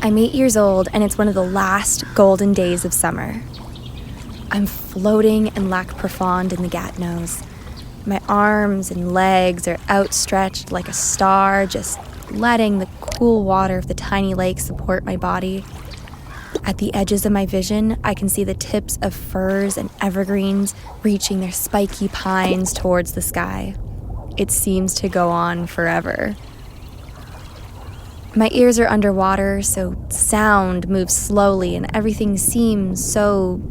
I'm 8 years old, and it's one of the last golden days of summer. I'm floating in Lac Profond in the Gatineaus. My arms and legs are outstretched like a star, just letting the cool water of the tiny lake support my body. At the edges of my vision, I can see the tips of firs and evergreens reaching their spiky pines towards the sky. It seems to go on forever. My ears are underwater, so sound moves slowly and everything seems so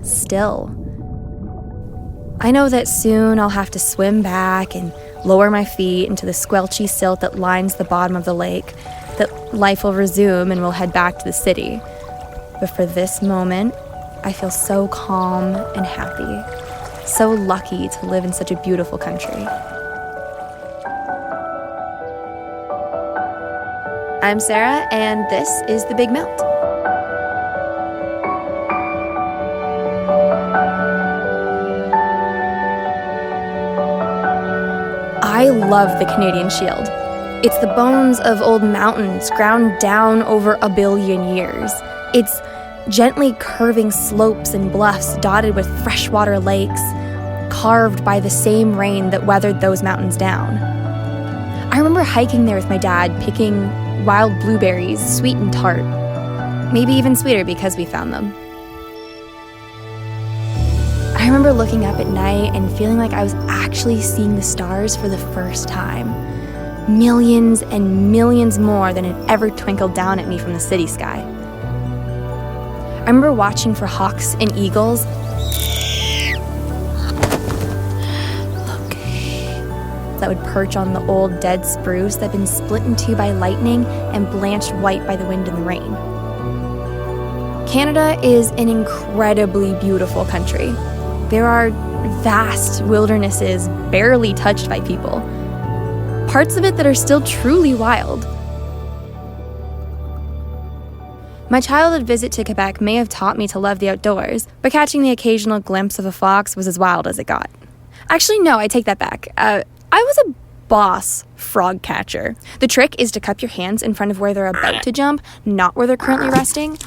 still. I know that soon I'll have to swim back and lower my feet into the squelchy silt that lines the bottom of the lake, that life will resume and we'll head back to the city. But for this moment, I feel so calm and happy, so lucky to live in such a beautiful country. I'm Sarah, and this is The Big Melt. I love the Canadian Shield. It's the bones of old mountains ground down over a billion years. It's gently curving slopes and bluffs dotted with freshwater lakes, carved by the same rain that weathered those mountains down. I remember hiking there with my dad, picking wild blueberries, sweet and tart. Maybe even sweeter because we found them. I remember looking up at night and feeling like I was actually seeing the stars for the first time. Millions and millions more than had ever twinkled down at me from the city sky. I remember watching for hawks and eagles. That would perch on the old dead spruce that had been split in two by lightning and blanched white by the wind and the rain. Canada is an incredibly beautiful country. There are vast wildernesses barely touched by people. Parts of it that are still truly wild. My childhood visit to Quebec may have taught me to love the outdoors, but catching the occasional glimpse of a fox was as wild as it got. Actually, no, I take that back. I was a boss frog catcher. The trick is to cup your hands in front of where they're about to jump, not where they're currently resting.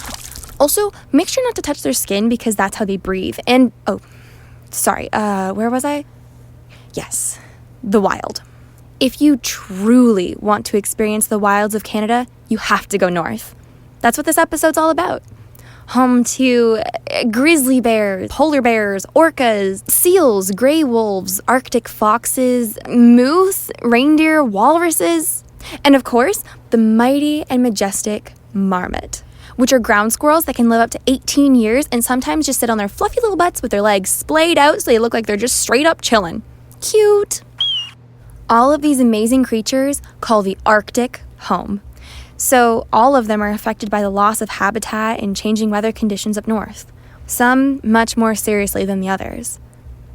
Also, make sure not to touch their skin because that's how they breathe. And, where was I? Yes, the wild. If you truly want to experience the wilds of Canada, you have to go north. That's what this episode's all about. Home to grizzly bears, polar bears, orcas, seals, gray wolves, Arctic foxes, moose, reindeer, walruses, and of course, the mighty and majestic marmot, which are ground squirrels that can live up to 18 years and sometimes just sit on their fluffy little butts with their legs splayed out so they look like they're just straight up chilling. Cute. All of these amazing creatures call the Arctic home. So all of them are affected by the loss of habitat and changing weather conditions up north. Some much more seriously than the others.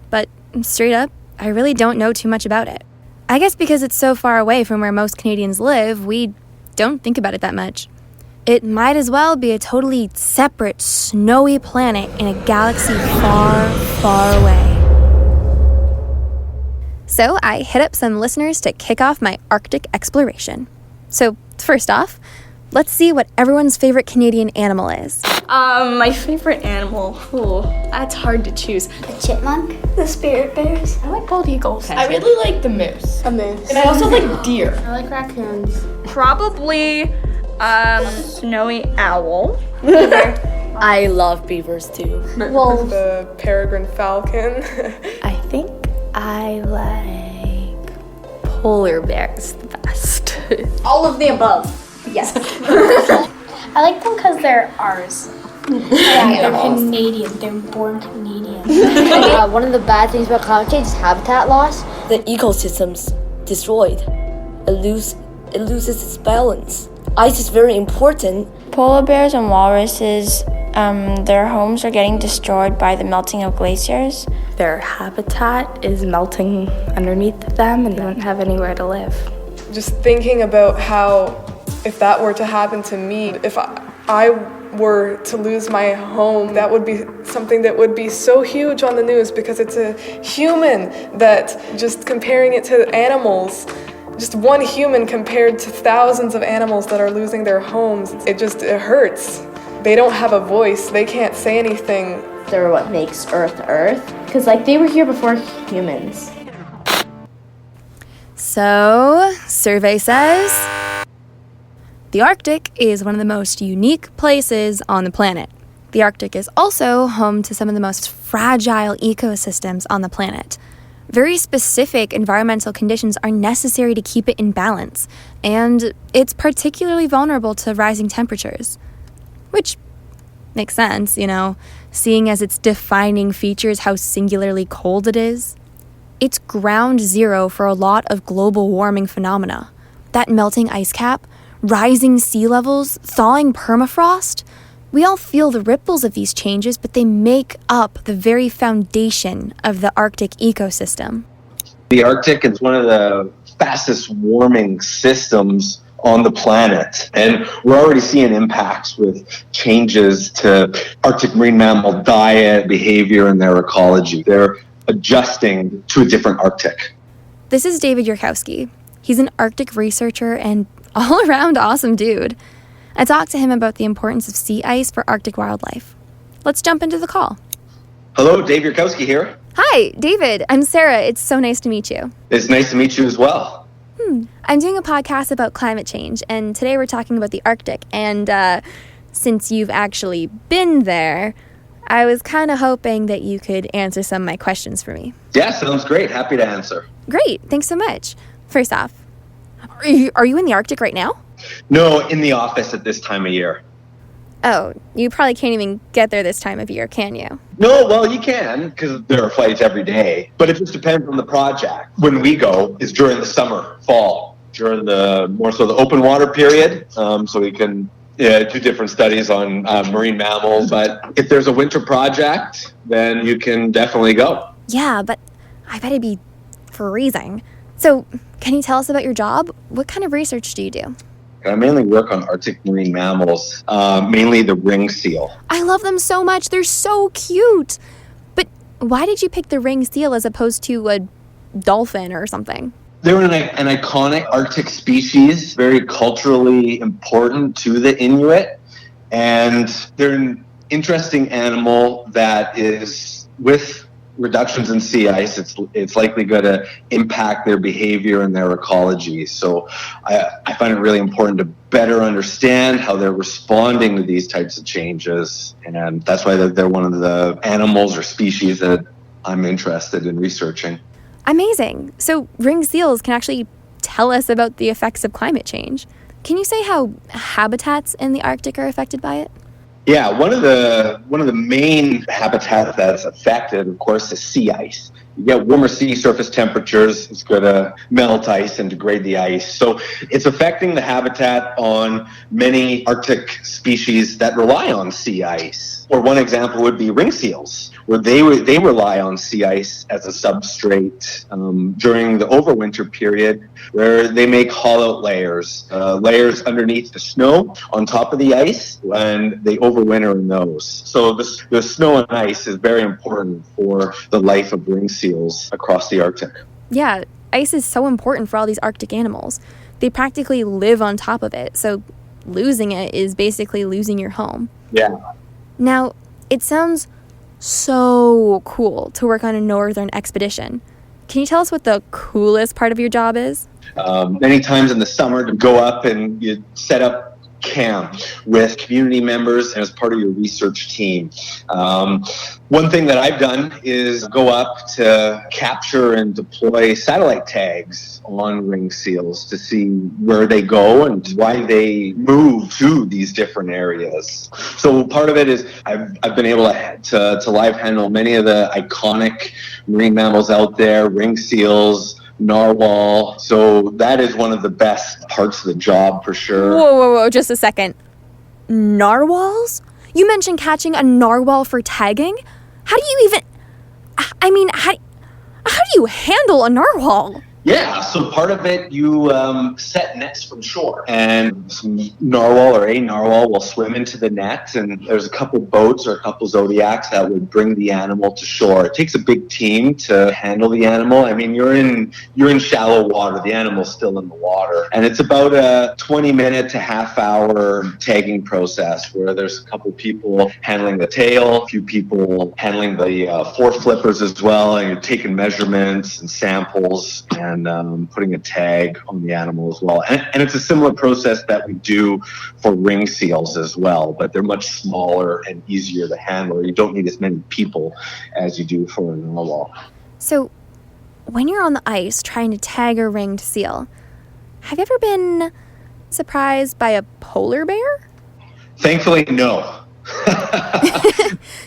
But straight up, I really don't know too much about it. I guess because it's so far away from where most Canadians live, we don't think about it that much. It might as well be a totally separate, snowy planet in a galaxy far, far away. So I hit up some listeners to kick off my Arctic exploration. So first off, let's see what everyone's favorite Canadian animal is. My favorite animal, that's hard to choose. The chipmunk, the spirit bears. I like bald eagles. I really like the moose. A moose. And I also like deer. I like raccoons. Probably snowy owl. I love beavers too. Wolves. The peregrine falcon. I think I like polar bears the best. All of the above. Yes. I like them because they're ours. Yeah, they're Canadian. They're born Canadian. One of the bad things about climate change is habitat loss. The ecosystem's destroyed. It loses its balance. Ice is very important. Polar bears and walruses, their homes are getting destroyed by the melting of glaciers. Their habitat is melting underneath them and they don't have anywhere to live. Just thinking about how, if that were to happen to me, if I were to lose my home, that would be something that would be so huge on the news because it's a human that, just comparing it to animals, just one human compared to thousands of animals that are losing their homes. It hurts. They don't have a voice. They can't say anything. They're what makes Earth Earth. Because, like, they were here before humans. So, survey says the Arctic is one of the most unique places on the planet. The Arctic is also home to some of the most fragile ecosystems on the planet. Very specific environmental conditions are necessary to keep it in balance, and it's particularly vulnerable to rising temperatures. Which makes sense, seeing as its defining feature is how singularly cold it is. It's ground zero for a lot of global warming phenomena. That melting ice cap, rising sea levels, thawing permafrost. We all feel the ripples of these changes, but they make up the very foundation of the Arctic ecosystem. The Arctic is one of the fastest warming systems on the planet, and we're already seeing impacts with changes to Arctic marine mammal diet, behavior, and their ecology. They're adjusting to a different Arctic. This is David Yurkowski. He's an Arctic researcher and all-around awesome dude. I talked to him about the importance of sea ice for Arctic wildlife. Let's jump into the call. Hello, Dave Yurkowski here. Hi, David. I'm Sarah. It's so nice to meet you. It's nice to meet you as well. I'm doing a podcast about climate change, and today we're talking about the Arctic. And since you've actually been there, I was kind of hoping that you could answer some of my questions for me. Yeah, sounds great. Happy to answer. Great. Thanks so much. First off, are you in the Arctic right now? No, in the office at this time of year. Oh, you probably can't even get there this time of year, can you? No, well, you can, because there are flights every day. But it just depends on the project. When we go is during the summer, fall, during more so the open water period. So we can do different studies on marine mammals. But if there's a winter project, then you can definitely go. Yeah, but I bet it'd be freezing. So can you tell us about your job? What kind of research do you do? I mainly work on Arctic marine mammals, mainly the ring seal. I love them so much. They're so cute. But why did you pick the ring seal as opposed to a dolphin or something? They're an iconic Arctic species, very culturally important to the Inuit. And they're an interesting animal that is, with reductions in sea ice, it's likely going to impact their behavior and their ecology. So I find it really important to better understand how they're responding to these types of changes. And that's why they're one of the animals or species that I'm interested in researching. Amazing. So ring seals can actually tell us about the effects of climate change. Can you say how habitats in the Arctic are affected by it? Yeah, one of the main habitats that's affected, of course, is sea ice. You get warmer sea surface temperatures, it's going to melt ice and degrade the ice. So it's affecting the habitat on many Arctic species that rely on sea ice. Or one example would be ring seals, where they rely on sea ice as a substrate during the overwinter period, where they make hollow layers underneath the snow on top of the ice, and they overwinter in those. So the snow and ice is very important for the life of ring seals across the Arctic. Yeah, ice is so important for all these Arctic animals. They practically live on top of it, so losing it is basically losing your home. Yeah. Now, it sounds so cool to work on a northern expedition. Can you tell us what the coolest part of your job is? Many times in the summer to go up and you set up camp with community members and as part of your research team. One thing that I've done is go up to capture and deploy satellite tags on ring seals to see where they go and why they move to these different areas. So part of it is I've been able to live handle many of the iconic marine mammals out there, ring seals, narwhal. So that is one of the best parts of the job for sure. Whoa, just a second. Narwhals? You mentioned catching a narwhal for tagging? How do you even... how do you handle a narwhal? Yeah, so part of it, you set nets from shore, and some narwhal or a narwhal will swim into the net, and there's a couple boats or a couple zodiacs that would bring the animal to shore. It takes a big team to handle the animal. I mean, you're in shallow water. The animal's still in the water, and it's about a 20-minute to half-hour tagging process where there's a couple people handling the tail, a few people handling the foreflippers as well, and you're taking measurements and samples and putting a tag on the animal as well. And it's a similar process that we do for ring seals as well, but they're much smaller and easier to handle. You don't need as many people as you do for a narwhal. So, when you're on the ice trying to tag a ringed seal, have you ever been surprised by a polar bear? Thankfully, no.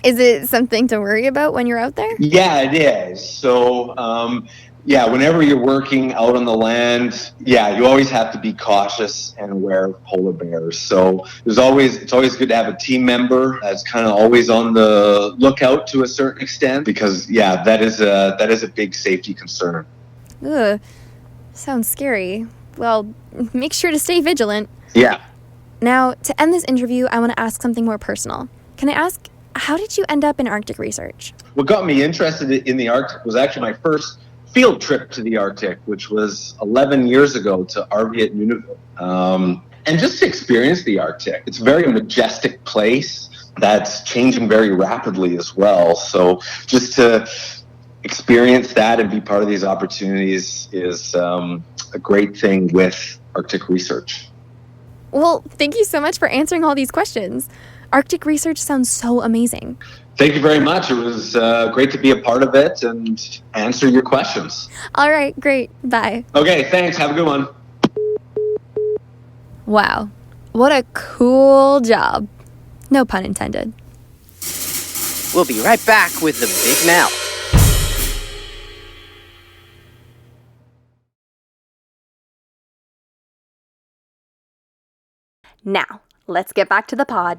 Is it something to worry about when you're out there? Yeah, it is. So, whenever you're working out on the land, you always have to be cautious and aware of polar bears. So it's always good to have a team member that's kind of always on the lookout to a certain extent, because that is a big safety concern. Ugh, sounds scary. Well, make sure to stay vigilant. Yeah. Now, to end this interview, I want to ask something more personal. Can I ask, how did you end up in Arctic research? What got me interested in the Arctic was actually my first field trip to the Arctic, which was 11 years ago to Arviat Nunavut. And just to experience the Arctic. It's a very majestic place that's changing very rapidly as well. So just to experience that and be part of these opportunities is a great thing with Arctic research. Well, thank you so much for answering all these questions. Arctic research sounds so amazing. Thank you very much. It was great to be a part of it and answer your questions. All right, great. Bye. Okay, thanks. Have a good one. Wow, what a cool job. No pun intended. We'll be right back with the Big Melt. Now, let's get back to the pod.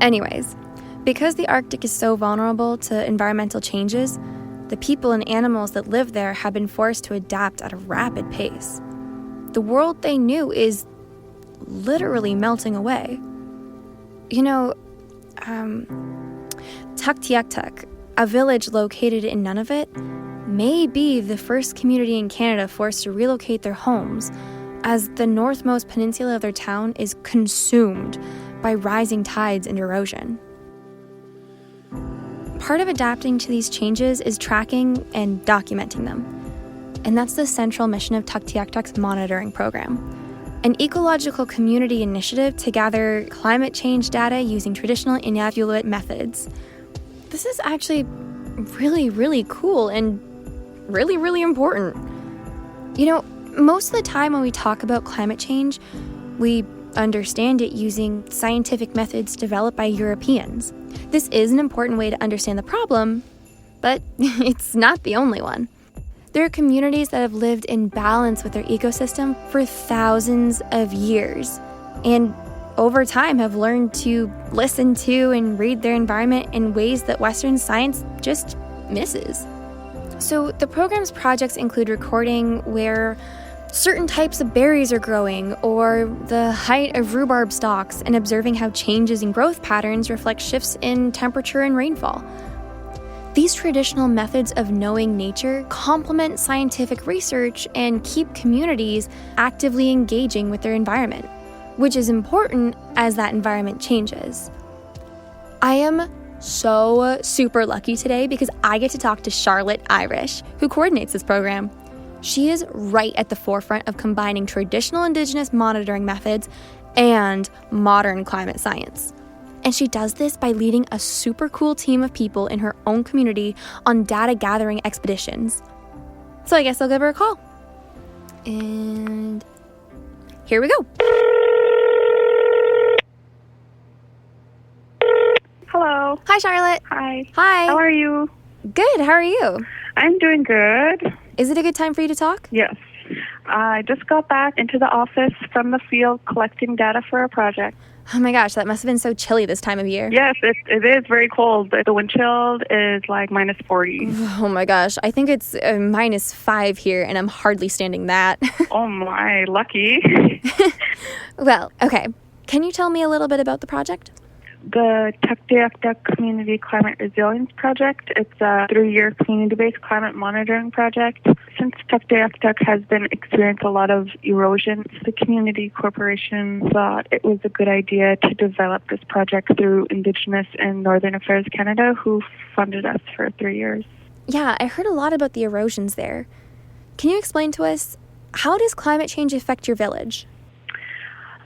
Anyways, because the Arctic is so vulnerable to environmental changes, the people and animals that live there have been forced to adapt at a rapid pace. The world they knew is literally melting away. You know, Tuktoyaktuk, a village located in Nunavut, may be the first community in Canada forced to relocate their homes, as the northmost peninsula of their town is consumed by rising tides and erosion. Part of adapting to these changes is tracking and documenting them, and that's the central mission of Tuktoyaktuk's monitoring program, an ecological community initiative to gather climate change data using traditional Inuvialuit methods. This is actually really, really cool and really, really important. You know, most of the time when we talk about climate change, we understand it using scientific methods developed by Europeans. This is an important way to understand the problem, but it's not the only one. There are communities that have lived in balance with their ecosystem for thousands of years, and over time have learned to listen to and read their environment in ways that Western science just misses. So the program's projects include recording where certain types of berries are growing or the height of rhubarb stalks, and observing how changes in growth patterns reflect shifts in temperature and rainfall. These traditional methods of knowing nature complement scientific research and keep communities actively engaging with their environment, which is important as that environment changes. I am so super lucky today because I get to talk to Charlotte Irish, who coordinates this program. She is right at the forefront of combining traditional Indigenous monitoring methods and modern climate science. And she does this by leading a super cool team of people in her own community on data gathering expeditions. So I guess I'll give her a call. And here we go. Hello. Hi, Charlotte. Hi. Hi. How are you? Good. How are you? I'm doing good. Is it a good time for you to talk? Yes. I just got back into the office from the field collecting data for a project. Oh my gosh, that must have been so chilly this time of year. Yes, it is very cold. The wind chill is like minus 40. Oh my gosh, I think it's minus 5 here, and I'm hardly standing that. Oh my, lucky. Well, okay. Can you tell me a little bit about the project? The Tuktoyaktuk Community Climate Resilience Project. It's a 3-year community-based climate monitoring project. Since Tuktoyaktuk has been experiencing a lot of erosion, the community corporation thought it was a good idea to develop this project through Indigenous and Northern Affairs Canada, who funded us for 3 years. Yeah, I heard a lot about the erosions there. Can you explain to us, how does climate change affect your village?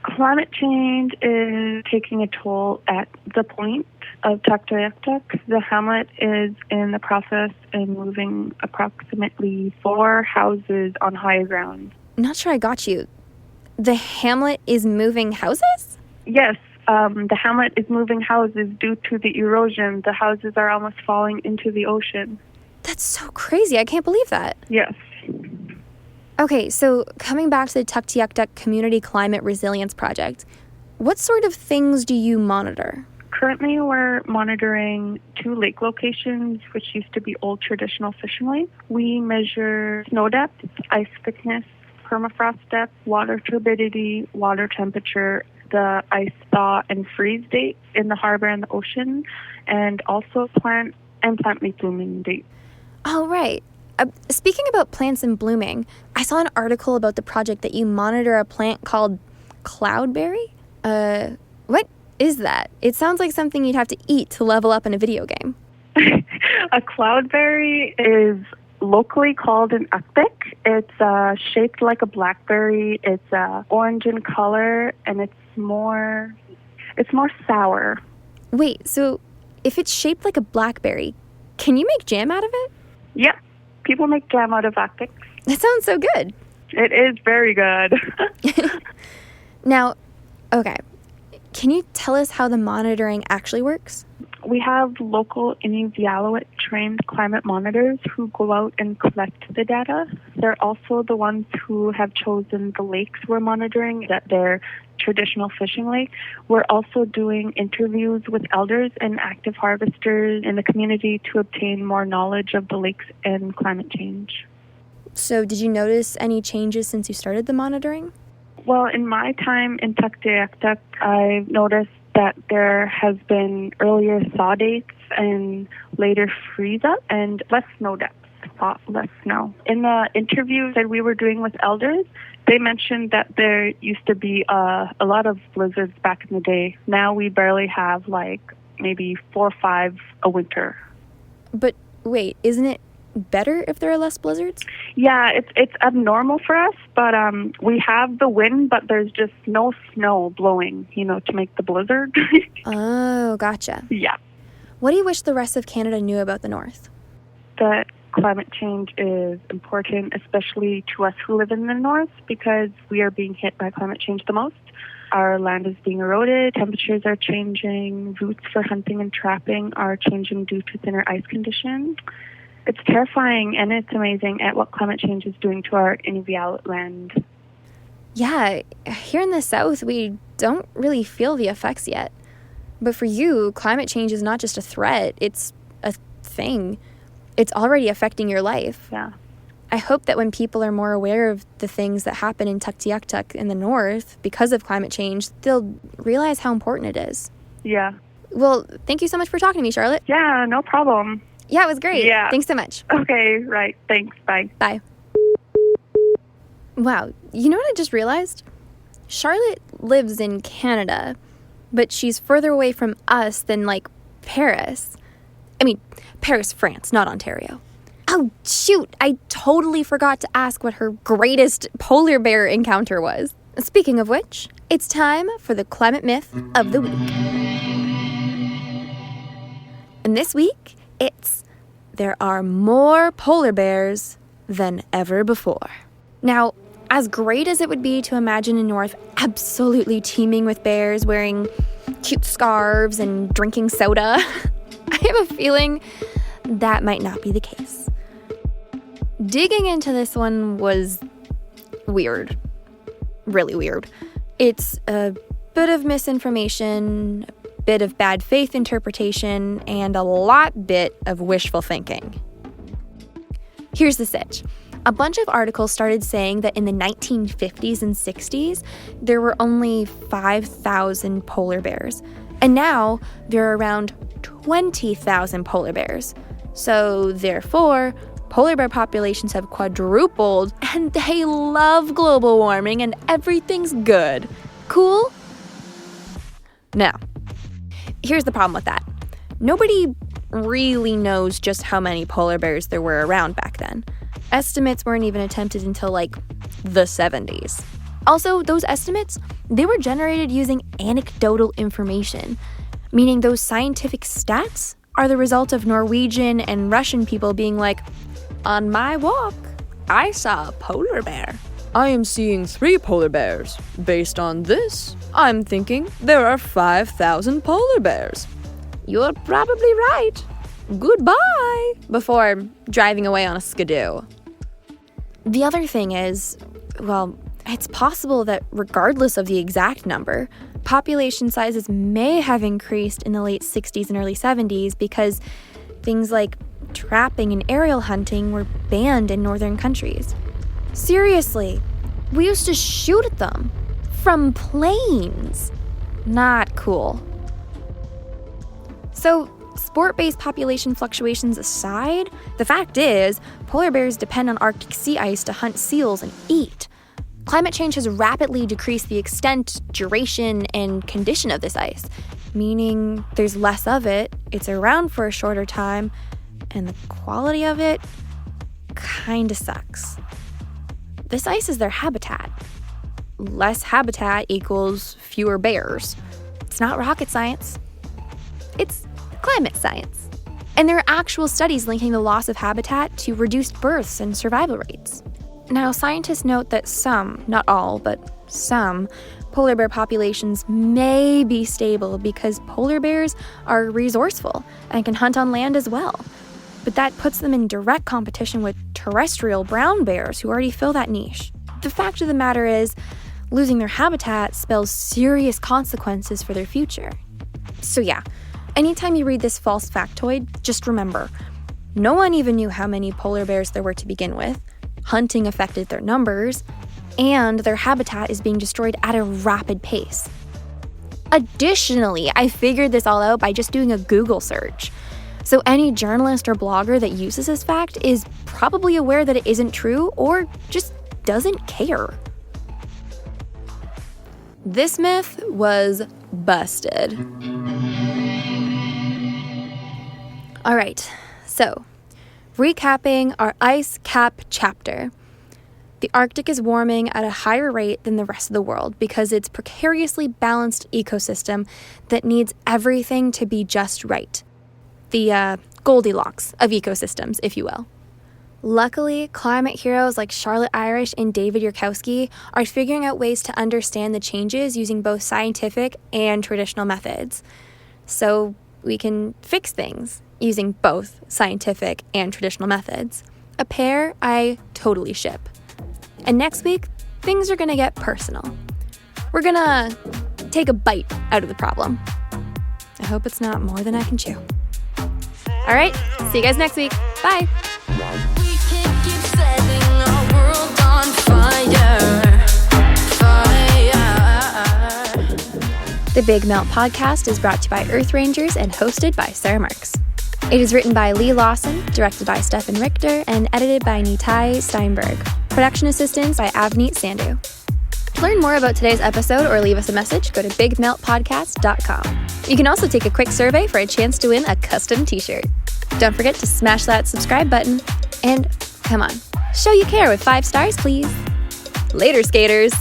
Climate change is taking a toll at the point of Tuktoyaktuk. The hamlet is in the process of moving approximately 4 houses on higher ground. Not sure I got you. The hamlet is moving houses? Yes, the hamlet is moving houses due to the erosion. The houses are almost falling into the ocean. That's so crazy. I can't believe that. Yes. Okay, so coming back to the Tuktoyaktuk Community Climate Resilience Project, what sort of things do you monitor? Currently, we're monitoring 2 lake locations, which used to be old traditional fishing lakes. We measure snow depth, ice thickness, permafrost depth, water turbidity, water temperature, the ice thaw and freeze date in the harbor and the ocean, and also plant leaf blooming date. Oh, right. Speaking about plants in blooming, I saw an article about the project that you monitor a plant called cloudberry. What is that? It sounds like something you'd have to eat to level up in a video game. A cloudberry is locally called an ukpik. It's shaped like a blackberry. It's orange in color, and it's more sour. Wait, so if it's shaped like a blackberry, can you make jam out of it? Yep. People make jam out of ukpiks. That sounds so good. It is very good. Now, okay, can you tell us how the monitoring actually works? We have local Inuvialuit trained climate monitors who go out and collect the data. They're also the ones who have chosen the lakes we're monitoring, that they're traditional fishing lake. We're also doing interviews with elders and active harvesters in the community to obtain more knowledge of the lakes and climate change. So did you notice any changes since you started the monitoring? Well, in my time in Tuktoyaktuk, I've noticed that there has been earlier thaw dates and later freeze up and less snow depth, less snow. In the interviews that we were doing with elders, they mentioned that there used to be a lot of blizzards back in the day. Now we barely have maybe 4 or 5 a winter. But wait, isn't it better if there are less blizzards? Yeah, it's abnormal for us, but we have the wind, but there's just no snow blowing, to make the blizzard. Oh, gotcha. Yeah. What do you wish the rest of Canada knew about the North? That climate change is important, especially to us who live in the North, because we are being hit by climate change the most. Our land is being eroded, temperatures are changing, routes for hunting and trapping are changing due to thinner ice conditions. It's terrifying, and it's amazing at what climate change is doing to our Inuvialuit land. Yeah, here in the South, we don't really feel the effects yet. But for you, climate change is not just a threat, it's a thing. It's already affecting your life. Yeah. I hope that when people are more aware of the things that happen in Tuktoyaktuk in the North because of climate change, they'll realize how important it is. Yeah. Well, thank you so much for talking to me, Charlotte. Yeah, no problem. Yeah, it was great. Yeah. Thanks so much. Okay, right. Thanks. Bye. Bye. Wow, you know what I just realized? Charlotte lives in Canada, but she's further away from us than, Paris. I mean, Paris, France, not Ontario. Oh, shoot, I totally forgot to ask what her greatest polar bear encounter was. Speaking of which, it's time for the climate myth of the week. And this week, it's there are more polar bears than ever before. Now, as great as it would be to imagine a North absolutely teeming with bears wearing cute scarves and drinking soda, I have a feeling that might not be the case. Digging into this one was weird. Really weird. It's a bit of misinformation, a bit of bad faith interpretation, and a bit of wishful thinking. Here's the sitch. A bunch of articles started saying that in the 1950s and 60s, there were only 5,000 polar bears. And now there are around 20,000 polar bears. So therefore, polar bear populations have quadrupled, and they love global warming and everything's good. Cool? Now, here's the problem with that. Nobody really knows just how many polar bears there were around back then. Estimates weren't even attempted until the 70s. Also, those estimates, they were generated using anecdotal information, meaning those scientific stats are the result of Norwegian and Russian people being like, on my walk, I saw a polar bear. I am seeing 3 polar bears. Based on this, I'm thinking there are 5,000 polar bears. You're probably right. Goodbye. Before driving away on a skidoo. The other thing is, it's possible that regardless of the exact number, population sizes may have increased in the late 60s and early 70s because things like trapping and aerial hunting were banned in northern countries. Seriously, we used to shoot at them from planes. Not cool. So, sport-based population fluctuations aside, the fact is, polar bears depend on Arctic sea ice to hunt seals and eat. Climate change has rapidly decreased the extent, duration, and condition of this ice, meaning there's less of it, it's around for a shorter time, and the quality of it kinda sucks. This ice is their habitat. Less habitat equals fewer bears. It's not rocket science. It's climate science. And there are actual studies linking the loss of habitat to reduced births and survival rates. Now, scientists note that some, not all, but some, polar bear populations may be stable because polar bears are resourceful and can hunt on land as well. But that puts them in direct competition with terrestrial brown bears who already fill that niche. The fact of the matter is, losing their habitat spells serious consequences for their future. So yeah, anytime you read this false factoid, just remember, no one even knew how many polar bears there were to begin with. Hunting affected their numbers, and their habitat is being destroyed at a rapid pace. Additionally, I figured this all out by just doing a Google search. So any journalist or blogger that uses this fact is probably aware that it isn't true or just doesn't care. This myth was busted. All right, so recapping our ice cap chapter. The Arctic is warming at a higher rate than the rest of the world because it's a precariously balanced ecosystem that needs everything to be just right. The Goldilocks of ecosystems, if you will. Luckily, climate heroes like Charlotte Irish and David Yurkowski are figuring out ways to understand the changes using both scientific and traditional methods. So we can fix things using both scientific and traditional methods. A pair I totally ship. And next week, things are gonna get personal. We're gonna take a bite out of the problem. I hope it's not more than I can chew. All right, see you guys next week. Bye. We can keep setting our world on fire. The Big Melt Podcast is brought to you by Earth Rangers and hosted by Sarah Marks. It is written by Lee Lawson, directed by Stefan Richter, and edited by Nitai Steinberg. Production assistance by Avneet Sandhu. To learn more about today's episode or leave us a message, go to thebigmeltpodcast.com. You can also take a quick survey for a chance to win a custom t-shirt. Don't forget to smash that subscribe button. And come on, show you care with 5 stars, please. Later, skaters.